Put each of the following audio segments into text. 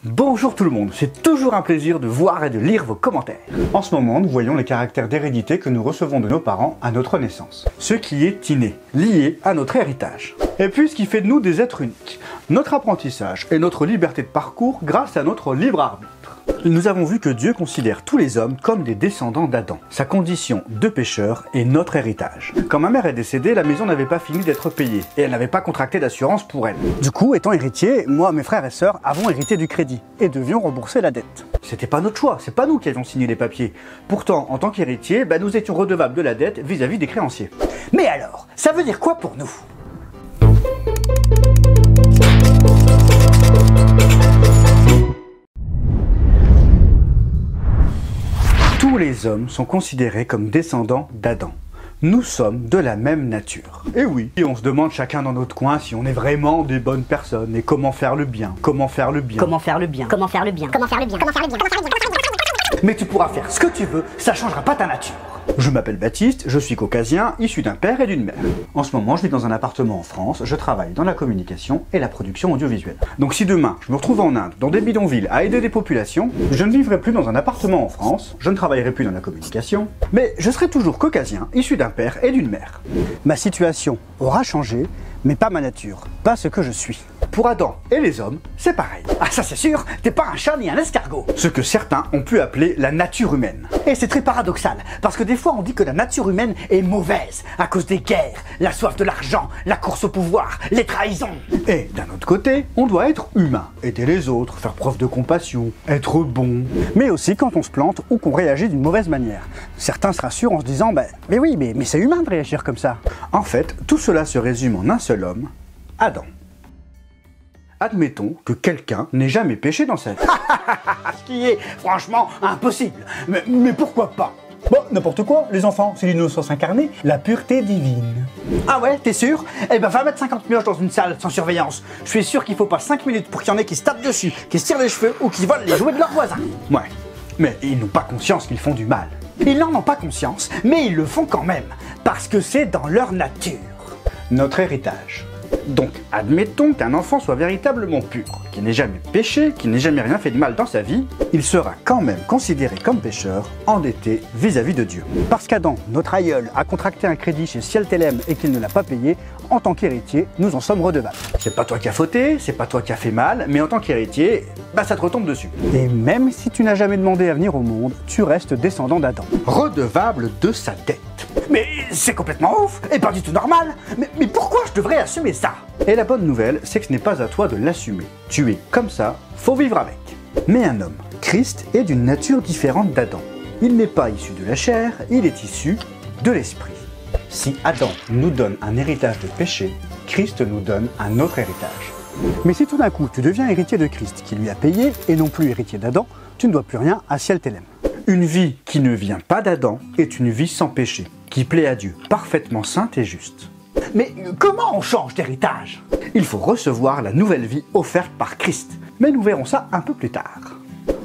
Bonjour tout le monde, c'est toujours un plaisir de voir et de lire vos commentaires. En ce moment, nous voyons les caractères d'hérédité que nous recevons de nos parents à notre naissance. Ce qui est inné, lié à notre héritage. Et puis ce qui fait de nous des êtres uniques. Notre apprentissage et notre liberté de parcours grâce à notre libre arbitre. Nous avons vu que Dieu considère tous les hommes comme des descendants d'Adam. Sa condition de pécheur est notre héritage. Quand ma mère est décédée, la maison n'avait pas fini d'être payée et elle n'avait pas contracté d'assurance pour elle. Du coup, étant héritier, moi, mes frères et sœurs avons hérité du crédit et devions rembourser la dette. C'était pas notre choix, c'est pas nous qui avions signé les papiers. Pourtant, en tant qu'héritier, nous étions redevables de la dette vis-à-vis des créanciers. Mais alors, ça veut dire quoi pour nous ? Tous les hommes sont considérés comme descendants d'Adam. Nous sommes de la même nature. Et oui, et on se demande chacun dans notre coin si on est vraiment des bonnes personnes et comment faire le bien, comment faire le bien. Comment faire le bien ? Comment faire le bien ? Comment faire le bien ? Comment faire le bien ? Comment faire le bien ? Mais tu pourras faire ce que tu veux, ça changera pas ta nature. Je m'appelle Baptiste, je suis caucasien, issu d'un père et d'une mère. En ce moment, je vis dans un appartement en France, je travaille dans la communication et la production audiovisuelle. Donc si demain, je me retrouve en Inde, dans des bidonvilles, à aider des populations, je ne vivrai plus dans un appartement en France, je ne travaillerai plus dans la communication, mais je serai toujours caucasien, issu d'un père et d'une mère. Ma situation aura changé, mais pas ma nature, pas ce que je suis. Pour Adam et les hommes, c'est pareil. Ah ça c'est sûr, t'es pas un chat ni un escargot. Ce que certains ont pu appeler la nature humaine. Et c'est très paradoxal, parce que des fois on dit que la nature humaine est mauvaise, à cause des guerres, la soif de l'argent, la course au pouvoir, les trahisons. Et d'un autre côté, on doit être humain, aider les autres, faire preuve de compassion, être bon. Mais aussi quand on se plante ou qu'on réagit d'une mauvaise manière. Certains se rassurent en se disant, mais oui, mais c'est humain de réagir comme ça. En fait, tout cela se résume en un seul homme, Adam. Admettons que quelqu'un n'ait jamais péché dans sa vie. Ce qui est franchement impossible. Mais pourquoi pas ? Bon, n'importe quoi, les enfants, c'est l'innocence incarnée, la pureté divine. Ah ouais, t'es sûr ? Eh ben va mettre 50 mioches dans une salle sans surveillance. Je suis sûr qu'il faut pas 5 minutes pour qu'il y en ait qui se tapent dessus, qui se tirent les cheveux ou qui volent les jouets de leurs voisins. Ouais, mais ils n'ont pas conscience qu'ils font du mal. Ils n'en ont pas conscience, mais ils le font quand même, parce que c'est dans leur nature. Notre héritage. Donc, admettons qu'un enfant soit véritablement pur, qu'il n'ait jamais péché, qu'il n'ait jamais rien fait de mal dans sa vie, il sera quand même considéré comme pécheur, endetté vis-à-vis de Dieu. Parce qu'Adam, notre aïeul, a contracté un crédit chez Ciel Telem et qu'il ne l'a pas payé, en tant qu'héritier, nous en sommes redevables. C'est pas toi qui as fauté, c'est pas toi qui as fait mal, mais en tant qu'héritier, ça te retombe dessus. Et même si tu n'as jamais demandé à venir au monde, tu restes descendant d'Adam. Redevable de sa dette. Mais c'est complètement ouf et pas du tout normal. Mais pourquoi je devrais assumer ça ? Et la bonne nouvelle, c'est que ce n'est pas à toi de l'assumer. Tu es comme ça, faut vivre avec. Mais un homme, Christ, est d'une nature différente d'Adam. Il n'est pas issu de la chair, il est issu de l'esprit. Si Adam nous donne un héritage de péché, Christ nous donne un autre héritage. Mais si tout d'un coup tu deviens héritier de Christ qui lui a payé et non plus héritier d'Adam, tu ne dois plus rien à Ciel Telem. Une vie qui ne vient pas d'Adam est une vie sans péché, qui plaît à Dieu, parfaitement sainte et juste. Mais comment on change d'héritage ? Il faut recevoir la nouvelle vie offerte par Christ. Mais nous verrons ça un peu plus tard.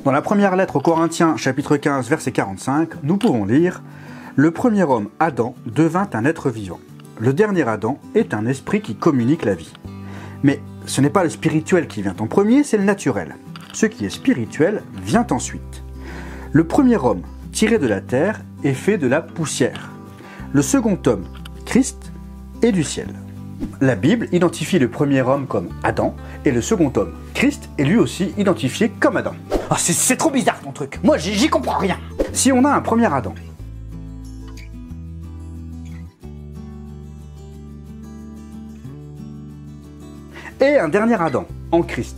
Dans la première lettre aux Corinthiens, chapitre 15, verset 45, nous pouvons lire « Le premier homme, Adam, devint un être vivant. Le dernier Adam est un esprit qui communique la vie. » Mais ce n'est pas le spirituel qui vient en premier, c'est le naturel. Ce qui est spirituel vient ensuite. Le premier homme, tiré de la terre, est fait de la poussière. Le second homme, Christ, est du ciel. La Bible identifie le premier homme comme Adam et le second homme, Christ, est lui aussi identifié comme Adam. Oh, c'est trop bizarre ton truc, moi j'y comprends rien. Si on a un premier Adam, et un dernier Adam, en Christ,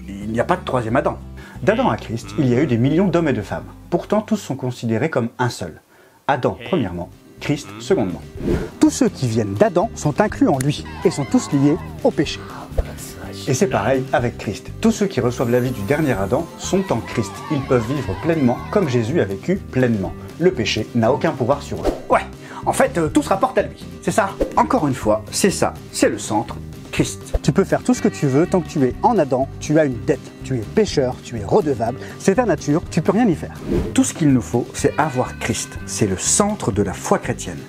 il n'y a pas de troisième Adam. D'Adam à Christ, il y a eu des millions d'hommes et de femmes. Pourtant, tous sont considérés comme un seul. Adam, premièrement, Christ, secondement. Tous ceux qui viennent d'Adam sont inclus en lui et sont tous liés au péché. Et c'est pareil avec Christ. Tous ceux qui reçoivent la vie du dernier Adam sont en Christ. Ils peuvent vivre pleinement comme Jésus a vécu pleinement. Le péché n'a aucun pouvoir sur eux. Ouais, en fait, tout se rapporte à lui, c'est ça ? Encore une fois, c'est ça, c'est le centre. Christ. Tu peux faire tout ce que tu veux tant que tu es en Adam, tu as une dette, tu es pécheur, tu es redevable, c'est ta nature, tu peux rien y faire. Tout ce qu'il nous faut, c'est avoir Christ. C'est le centre de la foi chrétienne.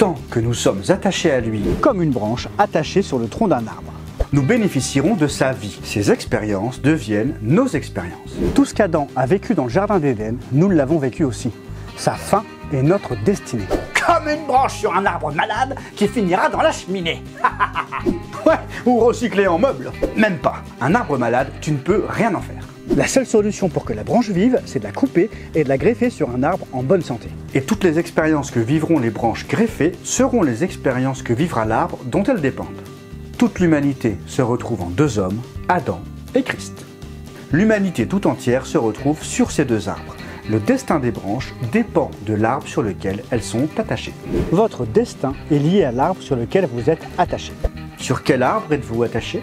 tant que nous sommes attachés à lui, comme une branche attachée sur le tronc d'un arbre. nous bénéficierons de sa vie. Ses expériences deviennent nos expériences. Tout ce qu'Adam a vécu dans le jardin d'Éden, nous l'avons vécu aussi. Sa fin est notre destinée. Comme une branche sur un arbre malade qui finira dans la cheminée. Ouais, ou recycler en meuble. Même pas. Un arbre malade, tu ne peux rien en faire. La seule solution pour que la branche vive, c'est de la couper et de la greffer sur un arbre en bonne santé. Et toutes les expériences que vivront les branches greffées seront les expériences que vivra l'arbre dont elles dépendent. Toute l'humanité se retrouve en deux hommes, Adam et Christ. L'humanité tout entière se retrouve sur ces deux arbres. Le destin des branches dépend de l'arbre sur lequel elles sont attachées. Votre destin est lié à l'arbre sur lequel vous êtes attaché. Sur quel arbre êtes-vous attaché ?